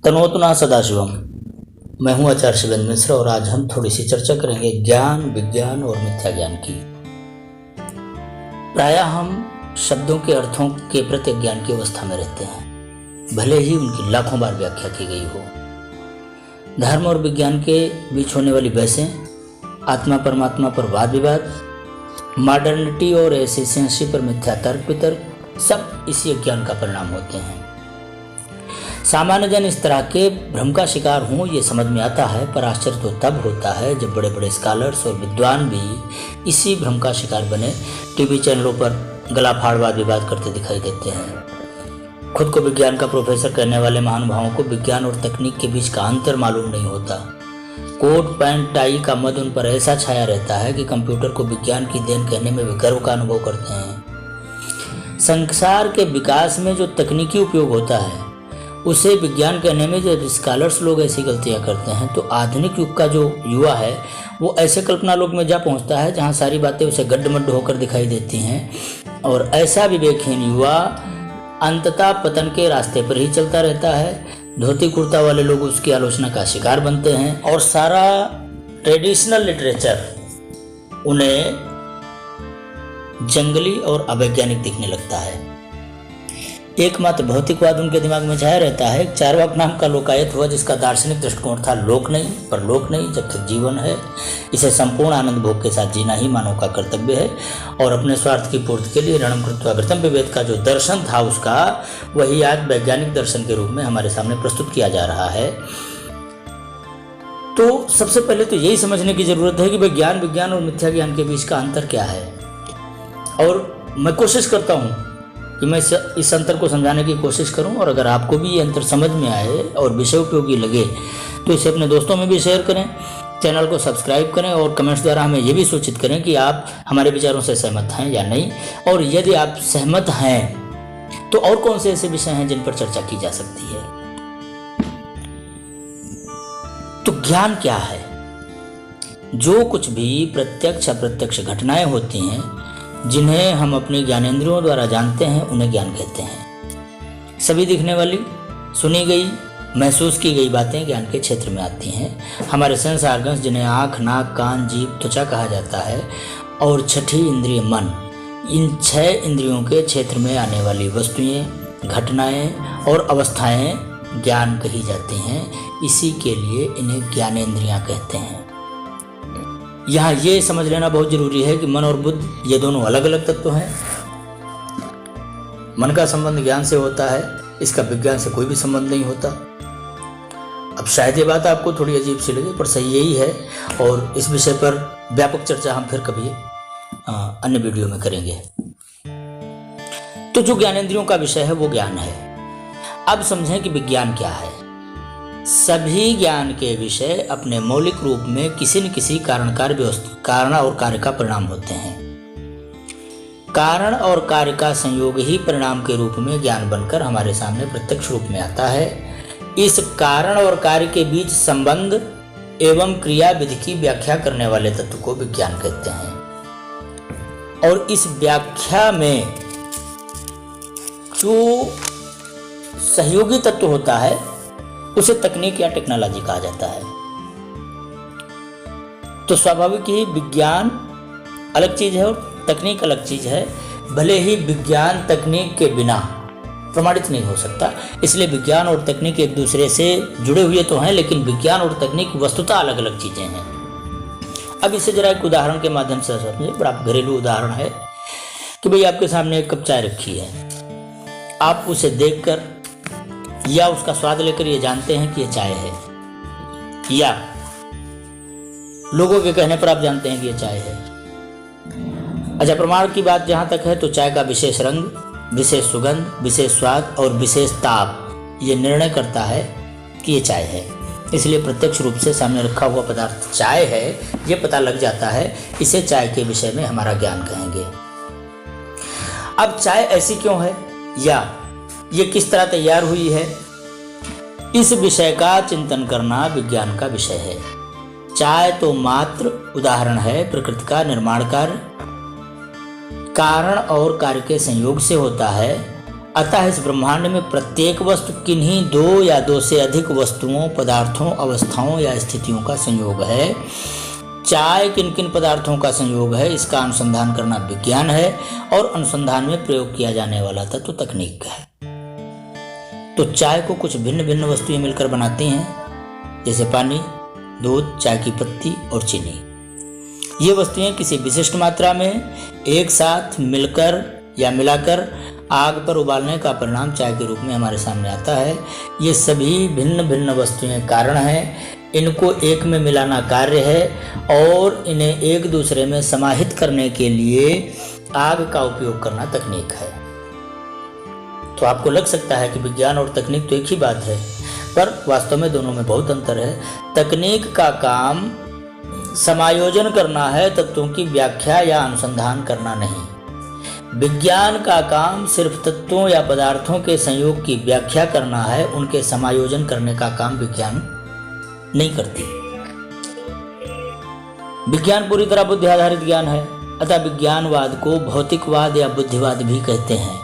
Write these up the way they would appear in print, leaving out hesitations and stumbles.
तनोतना सदाशिवम। मैं हूं आचार्य शिवेंद्र मिश्र और आज हम थोड़ी सी चर्चा करेंगे ज्ञान, विज्ञान और मिथ्या ज्ञान की। प्रायः हम शब्दों के अर्थों के प्रति अज्ञान की अवस्था में रहते हैं, भले ही उनकी लाखों बार व्याख्या की गई हो। धर्म और विज्ञान के बीच होने वाली बहसें, आत्मा परमात्मा पर वाद विवाद, मॉडर्निटी और एफिशिएंसी पर मिथ्या तर्क वितर्क, सब इसी अज्ञान का परिणाम होते हैं। सामान्य जन इस तरह के भ्रम का शिकार हों ये समझ में आता है, पर आश्चर्य तो तब होता है जब बड़े बड़े स्कॉलर्स और विद्वान भी इसी भ्रम का शिकार बने टीवी चैनलों पर गला फाड़ वाद विवाद करते दिखाई देते हैं। खुद को विज्ञान का प्रोफेसर कहने वाले महानुभावों को विज्ञान और तकनीक के बीच का अंतर मालूम नहीं होता। कोट पैंट टाई का मद उन पर ऐसा छाया रहता है कि कंप्यूटर को विज्ञान की देन कहने में वे गर्व का अनुभव करते हैं। संसार के विकास में जो तकनीकी उपयोग होता है उसे विज्ञान कहने में जब स्कॉलर्स लोग ऐसी गलतियां करते हैं तो आधुनिक युग का जो युवा है वो ऐसे कल्पना लोक में जा पहुंचता है जहां सारी बातें उसे गड्ढमड्ढ होकर दिखाई देती हैं, और ऐसा विवेकहीन युवा अंततः पतन के रास्ते पर ही चलता रहता है। धोती कुर्ता वाले लोग उसकी आलोचना का शिकार बनते हैं और सारा ट्रेडिशनल लिटरेचर उन्हें जंगली और अवैज्ञानिक दिखने लगता है। एकमात्र भौतिकवाद उनके दिमाग में छाया रहता है। चार्वाक नाम का लोकायत हुआ जिसका दार्शनिक दृष्टिकोण था लोक नहीं, पर लोक नहीं जब तक जीवन है इसे संपूर्ण आनंद भोग के साथ जीना ही मानव का कर्तव्य है, और अपने स्वार्थ की पूर्ति के लिए रणम कृत्वा घृतम विवेद का जो दर्शन था उसका वही आज वैज्ञानिक दर्शन के रूप में हमारे सामने प्रस्तुत किया जा रहा है। तो सबसे पहले तो यही समझने की जरूरत है कि विज्ञान, विज्ञान और मिथ्या ज्ञान के बीच का अंतर क्या है, और मैं कोशिश करता हूँ कि मैं इस अंतर को समझाने की कोशिश करूं, और अगर आपको भी ये अंतर समझ में आए और विषय उपयोगी लगे तो इसे अपने दोस्तों में भी शेयर करें, चैनल को सब्सक्राइब करें और कमेंट्स द्वारा हमें ये भी सूचित करें कि आप हमारे विचारों से सहमत हैं या नहीं, और यदि आप सहमत हैं तो और कौन से ऐसे विषय हैं जिन पर चर्चा की जा सकती है। तो ज्ञान क्या है? जो कुछ भी प्रत्यक्ष अप्रत्यक्ष घटनाएं होती हैं जिन्हें हम अपने ज्ञानेंद्रियों द्वारा जानते हैं उन्हें ज्ञान कहते हैं। सभी दिखने वाली, सुनी गई, महसूस की गई बातें ज्ञान के क्षेत्र में आती हैं। हमारे सेंस ऑर्गन्स जिन्हें आँख, नाक, कान, जीभ, त्वचा कहा जाता है, और छठी इंद्रिय मन, इन 6 इंद्रियों के क्षेत्र में आने वाली वस्तुएं, घटनाएं और अवस्थाएं ज्ञान कही जाती हैं। इसी के लिए इन्हें ज्ञानेंद्रियां कहते हैं। यहाँ ये समझ लेना बहुत जरूरी है कि मन और बुद्धि ये दोनों अलग अलग तत्व हैं। मन का संबंध ज्ञान से होता है, इसका विज्ञान से कोई भी संबंध नहीं होता। अब शायद ये बात आपको थोड़ी अजीब सी लगे, पर सही यही है, और इस विषय पर व्यापक चर्चा हम फिर कभी अन्य वीडियो में करेंगे। तो जो ज्ञानेंद्रियों का विषय है वो ज्ञान है। अब समझें कि विज्ञान क्या है। सभी ज्ञान के विषय अपने मौलिक रूप में किसी न किसी कारण और कार्य का परिणाम होते हैं। कारण और कार्य का संयोग ही परिणाम के रूप में ज्ञान बनकर हमारे सामने प्रत्यक्ष रूप में आता है। इस कारण और कार्य के बीच संबंध एवं क्रिया विधि की व्याख्या करने वाले तत्व को विज्ञान कहते हैं, और इस व्याख्या में जो सहयोगी तत्व होता है उसे तकनीक या टेक्नोलॉजी कहा जाता है। तो स्वाभाविक ही विज्ञान अलग चीज है और तकनीक अलग चीज है। भले ही विज्ञान तकनीक के बिना प्रमाणित नहीं हो सकता, इसलिए विज्ञान और तकनीक एक दूसरे से जुड़े हुए तो हैं, लेकिन विज्ञान और तकनीक वस्तुतः अलग अलग चीजें हैं। अब इसे जरा एक उदाहरण के माध्यम से समझिए। बड़ा घरेलू उदाहरण है कि भाई आपके सामने एक कप चाय रखी है, आप उसे देखकर या उसका स्वाद लेकर ये जानते हैं कि ये चाय है, या लोगों के कहने पर आप जानते हैं कि ये चाय है। अच्छा, प्रमाण की बात जहां तक है तो चाय का विशेष रंग, विशेष सुगंध, विशेष स्वाद और विशेष ताप ये निर्णय करता है कि ये चाय है। इसलिए प्रत्यक्ष रूप से सामने रखा हुआ पदार्थ चाय है ये पता लग जाता है। इसे चाय के विषय में हमारा ज्ञान कहेंगे। अब चाय ऐसी क्यों है या ये किस तरह तैयार हुई है, इस विषय का चिंतन करना विज्ञान का विषय है। चाय तो मात्र उदाहरण है, प्रकृति का निर्माण कार्य कारण और कार्य के संयोग से होता है, अतः इस ब्रह्मांड में प्रत्येक वस्तु किन्हीं दो या दो से अधिक वस्तुओं, पदार्थों, अवस्थाओं या स्थितियों का संयोग है। चाय किन किन पदार्थों का संयोग है, इसका अनुसंधान करना विज्ञान है और अनुसंधान में प्रयोग किया जाने वाला तत्व तकनीक है। तो चाय को कुछ भिन्न भिन्न वस्तुएं मिलकर बनाती हैं, जैसे पानी, दूध, चाय की पत्ती और चीनी। ये वस्तुएं किसी विशिष्ट मात्रा में एक साथ मिलकर या मिलाकर आग पर उबालने का परिणाम चाय के रूप में हमारे सामने आता है। ये सभी भिन्न भिन्न वस्तुएं कारण हैं, इनको एक में मिलाना कार्य है और इन्हें एक दूसरे में समाहित करने के लिए आग का उपयोग करना तकनीक है। तो आपको लग सकता है कि विज्ञान और तकनीक तो एक ही बात है, पर वास्तव में दोनों में बहुत अंतर है। तकनीक का काम समायोजन करना है, तत्वों की व्याख्या या अनुसंधान करना नहीं। विज्ञान का काम सिर्फ तत्वों या पदार्थों के संयोग की व्याख्या करना है, उनके समायोजन करने का काम विज्ञान नहीं करती। विज्ञान पूरी तरह बुद्धि आधारित ज्ञान है, अतः विज्ञानवाद को भौतिकवाद या बुद्धिवाद भी कहते हैं।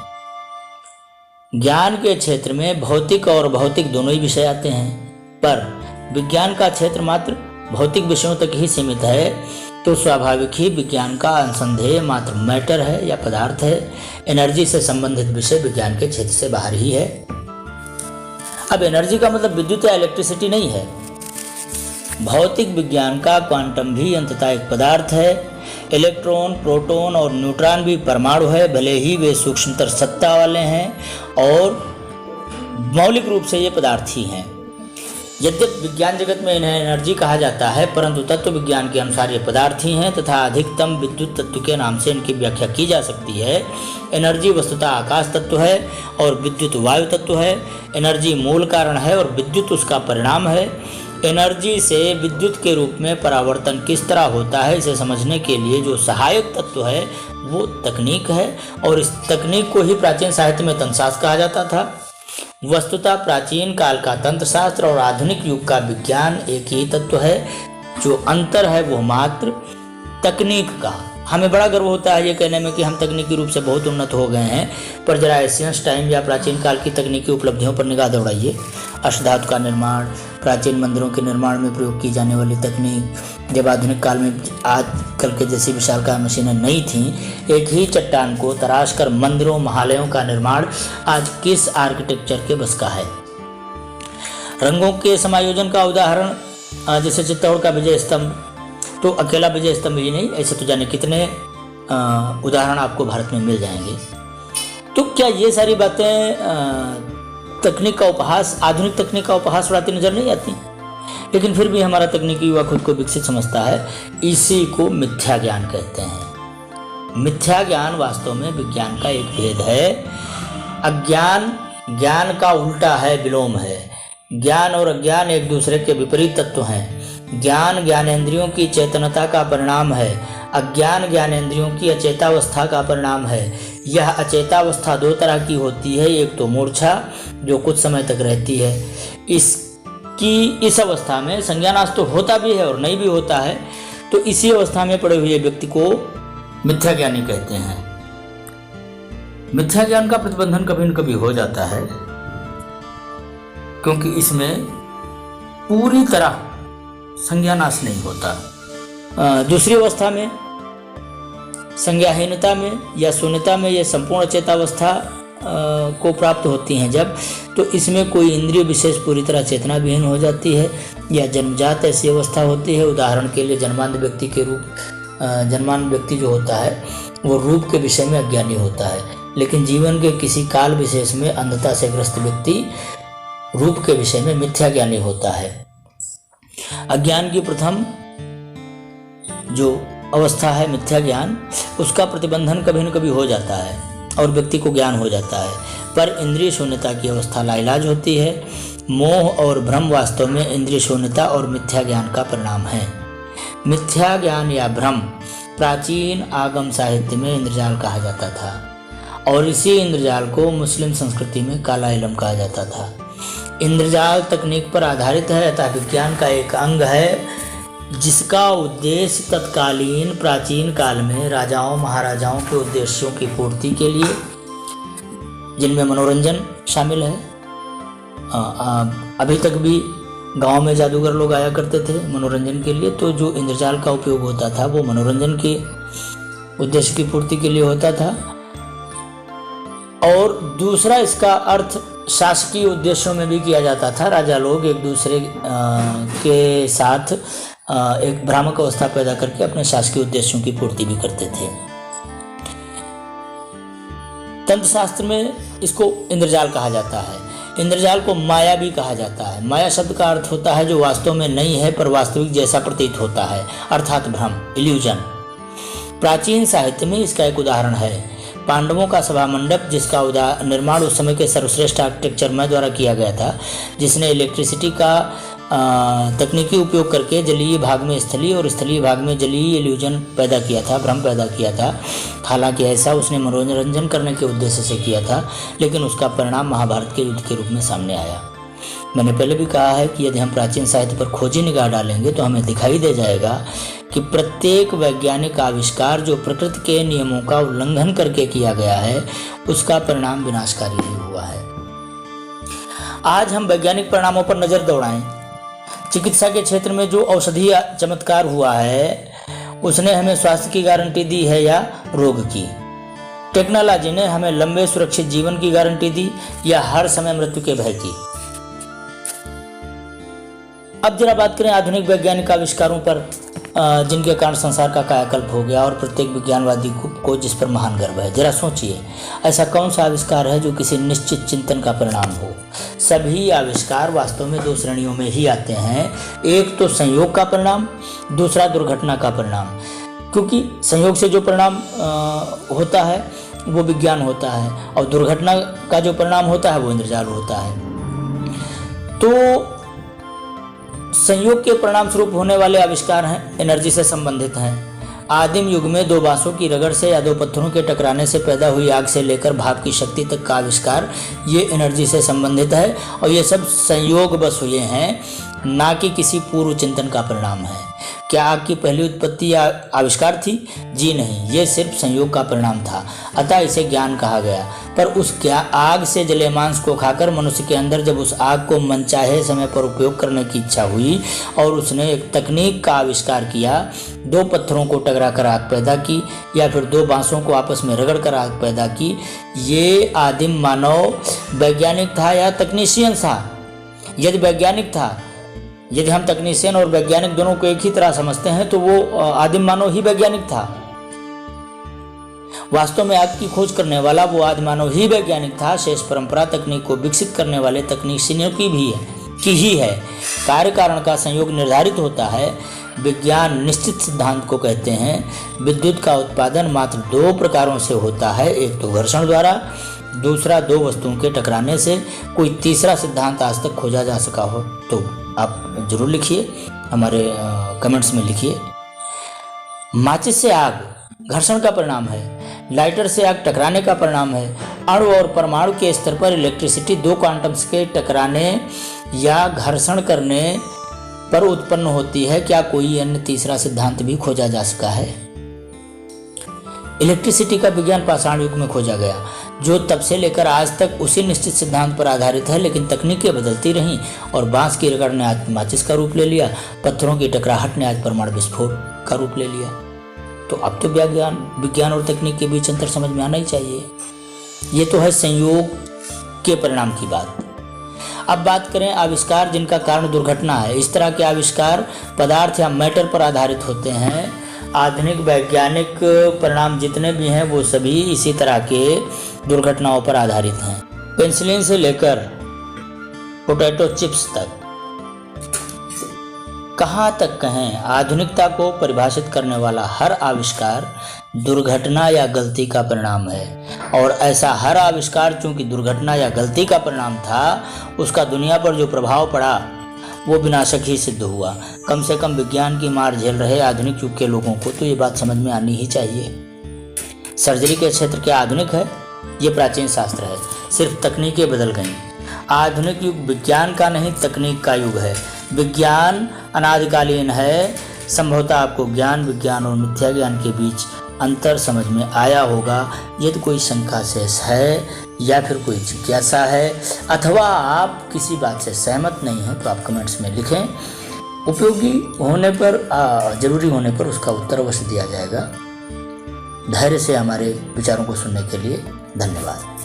ज्ञान के क्षेत्र में भौतिक और भौतिक दोनों ही विषय आते हैं, पर विज्ञान का क्षेत्र मात्र भौतिक विषयों तक ही सीमित है, तो स्वाभाविक ही विज्ञान का अनुसंधेय मात्र मैटर है या पदार्थ है। एनर्जी से संबंधित विषय विज्ञान के क्षेत्र से बाहर ही है। अब एनर्जी का मतलब विद्युत या इलेक्ट्रिसिटी नहीं है। भौतिक विज्ञान का क्वांटम भी अंततः एक पदार्थ है। इलेक्ट्रॉन, प्रोटॉन और न्यूट्रॉन भी परमाणु है, भले ही वे सूक्ष्मतर सत्ता वाले हैं और मौलिक रूप से ये पदार्थ ही हैं। यद्यपि विज्ञान जगत में इन्हें एनर्जी कहा जाता है, परंतु तत्व विज्ञान के अनुसार ये पदार्थ ही हैं तथा अधिकतम विद्युत तत्व के नाम से इनकी व्याख्या की जा सकती है। एनर्जी वस्तुतः आकाश तत्व है और विद्युत वायु तत्व है। एनर्जी मूल कारण है और विद्युत उसका परिणाम है। एनर्जी से विद्युत के रूप में परावर्तन किस तरह होता है, इसे समझने के लिए जो सहायक तत्व है वो तकनीक है, और इस तकनीक को ही प्राचीन साहित्य में तंत्रशास्त्र कहा जाता था। वस्तुतः प्राचीन काल का तंत्रशास्त्र और आधुनिक युग का विज्ञान एक ही तत्व है। जो अंतर है वो मात्र तकनीक का। हमें बड़ा गर्व होता है ये कहने में कि हम तकनीकी रूप से बहुत उन्नत हो गए हैं, पर जरा एशियंस टाइम या प्राचीन काल की तकनीकी उपलब्धियों पर निगाह दौड़ाइए। अष्टधातु का निर्माण, प्राचीन मंदिरों के निर्माण में प्रयोग की जाने वाली तकनीक, जब आधुनिक काल में आजकल के जैसी विशालकाय मशीनें नहीं थीं, एक ही चट्टान को तराश कर मंदिरों, महालयों का निर्माण आज किस आर्किटेक्चर के बस का है। रंगों के समायोजन का उदाहरण जैसे चित्तौड़ का विजय स्तंभ, तो अकेला विजय स्तंभ ही नहीं, ऐसे तो जाने कितने उदाहरण आपको भारत में मिल जाएंगे। तो क्या ये सारी बातें तकनीक का उपहास, आधुनिक तकनीक का उपहास उड़ाती नजर नहीं आती? लेकिन फिर भी हमारा तकनीकी युवा खुद को विकसित समझता है। इसी को मिथ्या ज्ञान कहते हैं। मिथ्या ज्ञान वास्तव में विज्ञान का एक भेद है। अज्ञान ज्ञान का उल्टा है, विलोम है। ज्ञान और अज्ञान एक दूसरे के विपरीत तत्व हैं। ज्ञान ज्ञानेंद्रियों की चेतनता का परिणाम है, अज्ञान ज्ञानेंद्रियों की अचेतावस्था का परिणाम है। यह अचेतावस्था दो तरह की होती है, एक तो मूर्छा जो कुछ समय तक रहती है। इस अवस्था में संज्ञानाश तो होता भी है और नहीं भी होता है, तो इसी अवस्था में पड़े हुए व्यक्ति को मिथ्या ज्ञानी कहते हैं। मिथ्या ज्ञान का प्रतिबंधन कभी न कभी हो जाता है, क्योंकि इसमें पूरी तरह संज्ञानाश नहीं होता। दूसरी अवस्था में, संज्ञाहीनता में या शून्यता में, यह संपूर्ण चेतावस्था को प्राप्त होती हैं जब, तो इसमें कोई इंद्रिय विशेष पूरी तरह चेतना विहीन हो जाती है या जन्मजात ऐसी अवस्था होती है। उदाहरण के लिए जन्मांध व्यक्ति जो होता है वो रूप के विषय में अज्ञानी होता है, लेकिन जीवन के किसी काल विशेष में अंधता से ग्रस्त व्यक्ति रूप के विषय में मिथ्या ज्ञानी होता है। अज्ञान की प्रथम जो अवस्था है मिथ्या ज्ञान, उसका प्रतिबंधन कभी न कभी हो जाता है और व्यक्ति को ज्ञान हो जाता है, पर इंद्रिय शून्यता की अवस्था लाइलाज होती है। मोह और भ्रम वास्तव में इंद्रिय शून्यता और मिथ्या ज्ञान का परिणाम है। मिथ्या ज्ञान या भ्रम प्राचीन आगम साहित्य में इंद्रजाल कहा जाता था और इसी इंद्रजाल को मुस्लिम संस्कृति में काला इलम कहा जाता था। इंद्रजाल तकनीक पर आधारित है, अतः विज्ञान का एक अंग है जिसका उद्देश्य तत्कालीन प्राचीन काल में राजाओं महाराजाओं के उद्देश्यों की पूर्ति के लिए जिनमें मनोरंजन शामिल है। अभी तक भी गांव में जादूगर लोग आया करते थे मनोरंजन के लिए, तो जो इंद्रजाल का उपयोग होता था वो मनोरंजन के उद्देश्य की पूर्ति के लिए होता था। और दूसरा इसका अर्थ शासकीय उद्देश्यों में भी किया जाता था। राजा लोग एक दूसरे के साथ एक भ्रामक अवस्था पैदा करके अपने शासकीय उद्देश्यों की पूर्ति भी करते थे। तंत्र शास्त्र में इसको इंद्रजाल कहा जाता है। इंद्रजाल को माया भी कहा जाता है। माया शब्द का अर्थ होता है जो वास्तव में नहीं है पर वास्तविक जैसा प्रतीत होता है, अर्थात भ्रम, इल्यूजन। प्राचीन साहित्य में इसका एक उदाहरण है पांडवों का सभा मंडप, जिसका निर्माण उस समय के सर्वश्रेष्ठ आर्किटेक्चर द्वारा किया गया था, जिसने इलेक्ट्रिसिटी का तकनीकी उपयोग करके जलीय भाग में स्थलीय और स्थलीय भाग में जलीय इल्यूजन पैदा किया था, भ्रम पैदा किया था। हालांकि ऐसा उसने मनोरंजन करने के उद्देश्य से किया था, लेकिन उसका परिणाम महाभारत के युद्ध के रूप में सामने आया। मैंने पहले भी कहा है कि यदि हम प्राचीन साहित्य पर खोजी निगाह डालेंगे तो हमें दिखाई दे जाएगा कि प्रत्येक वैज्ञानिक आविष्कार जो प्रकृति के नियमों का उल्लंघन करके किया गया है, उसका परिणाम विनाशकारी ही हुआ है। आज हम वैज्ञानिक परिणामों पर नजर दौड़ाएं। चिकित्सा के क्षेत्र में जो औषधीय चमत्कार हुआ है, उसने हमें स्वास्थ्य की गारंटी दी है या रोग की? टेक्नोलॉजी ने हमें लंबे सुरक्षित जीवन की गारंटी दी या हर समय मृत्यु के भय की? अब जरा बात करें आधुनिक वैज्ञानिक आविष्कारों पर, जिनके कारण संसार का कायाकल्प हो गया और प्रत्येक विज्ञानवादी को जिस पर महान गर्व है। जरा सोचिए, ऐसा कौन सा आविष्कार है जो किसी निश्चित चिंतन का परिणाम हो? सभी आविष्कार वास्तव में दो श्रेणियों में ही आते हैं, एक तो संयोग का परिणाम, दूसरा दुर्घटना का परिणाम। क्योंकि संयोग से जो परिणाम होता है वो विज्ञान होता है, और दुर्घटना का जो परिणाम होता है वो इंद्रजाल होता है। तो संयोग के परिणाम स्वरूप होने वाले आविष्कार हैं, एनर्जी से संबंधित हैं। आदिम युग में दो बांसों की रगड़ से या दो पत्थरों के टकराने से पैदा हुई आग से लेकर भाप की शक्ति तक का आविष्कार, ये एनर्जी से संबंधित है, और ये सब संयोग बस हुए हैं, ना कि किसी पूर्व चिंतन का परिणाम है। क्या आग की पहली उत्पत्ति आविष्कार थी? जी नहीं, ये सिर्फ संयोग का परिणाम था, अतः इसे ज्ञान कहा गया। पर उस आग से जले मांस को खाकर मनुष्य के अंदर जब उस आग को मनचाहे समय पर उपयोग करने की इच्छा हुई और उसने एक तकनीक का आविष्कार किया, दो पत्थरों को टकरा कर आग पैदा की या फिर दो बांसों को आपस में रगड़ कर आग पैदा की, ये आदिम मानव वैज्ञानिक था या तकनीशियन था? यदि वैज्ञानिक था, यदि हम तकनीशियन और वैज्ञानिक दोनों को एक ही तरह समझते हैं, तो वो आदिम मानव ही वैज्ञानिक था। वास्तव में आग की खोज करने वाला वो आदि मानव ही वैज्ञानिक था। शेष परंपरा तकनीक को विकसित करने वाले तकनीशियनों की ही है। कार्य कारण का संयोग निर्धारित होता है। विज्ञान निश्चित सिद्धांत को कहते हैं। विद्युत का उत्पादन मात्र दो प्रकारों से होता है, एक तो घर्षण द्वारा, दूसरा दो वस्तुओं के टकराने से। कोई तीसरा सिद्धांत आज तक खोजा जा सका हो तो आप जरूर लिखिए, हमारे कमेंट्स में लिखिए। माचिस से आग घर्षण का परिणाम है, लाइटर से आग टकराने का परिणाम है। अणु और परमाणु के स्तर पर इलेक्ट्रिसिटी दो क्वांटम्स के टकराने या घर्षण करने पर उत्पन्न होती है। क्या कोई अन्य तीसरा सिद्धांत भी खोजा जा सका है? इलेक्ट्रिसिटी का विज्ञान पाषाण युग में खोजा गया, जो तब से लेकर आज तक उसी निश्चित सिद्धांत पर आधारित है। लेकिन तकनीकें बदलती रहीं और बांस की रगड़ ने आज माचिस का रूप ले लिया, पत्थरों की टकराहट ने आज परमाणु विस्फोट का रूप ले लिया। तो अब तो विज्ञान और तकनीक के बीच अंतर समझ में आना ही चाहिए। ये तो है संयोग के परिणाम की बात। अब बात करें आविष्कार जिनका कारण दुर्घटना है। इस तरह के आविष्कार पदार्थ या मैटर पर आधारित होते हैं। आधुनिक वैज्ञानिक परिणाम जितने भी हैं वो सभी इसी तरह के दुर्घटनाओं पर आधारित हैं। पेंसिलिन से लेकर पोटैटो चिप्स तक, कहाँ तक कहें, आधुनिकता को परिभाषित करने वाला हर आविष्कार दुर्घटना या गलती का परिणाम है। और ऐसा हर आविष्कार चूंकि दुर्घटना या गलती का परिणाम था, उसका दुनिया पर जो प्रभाव पड़ा वो विनाशक ही सिद्ध हुआ। कम से कम विज्ञान की मार झेल रहे आधुनिक युग के लोगों को तो ये बात समझ में आनी ही चाहिए। सर्जरी के क्षेत्र क्या आधुनिक है? ये प्राचीन शास्त्र है, सिर्फ तकनीकें बदल गईं। आधुनिक युग विज्ञान का नहीं, तकनीक का युग है। विज्ञान अनादिकालीन है। संभवतः आपको ज्ञान, विज्ञान और मिथ्या ज्ञान के बीच अंतर समझ में आया होगा। यदि कोई शंका शेष है या फिर कोई जिज्ञासा है अथवा आप किसी बात से सहमत नहीं हैं तो आप कमेंट्स में लिखें। उपयोगी होने पर जरूरी होने पर उसका उत्तर अवश्य दिया जाएगा। धैर्य से हमारे विचारों को सुनने के लिए धन्यवाद।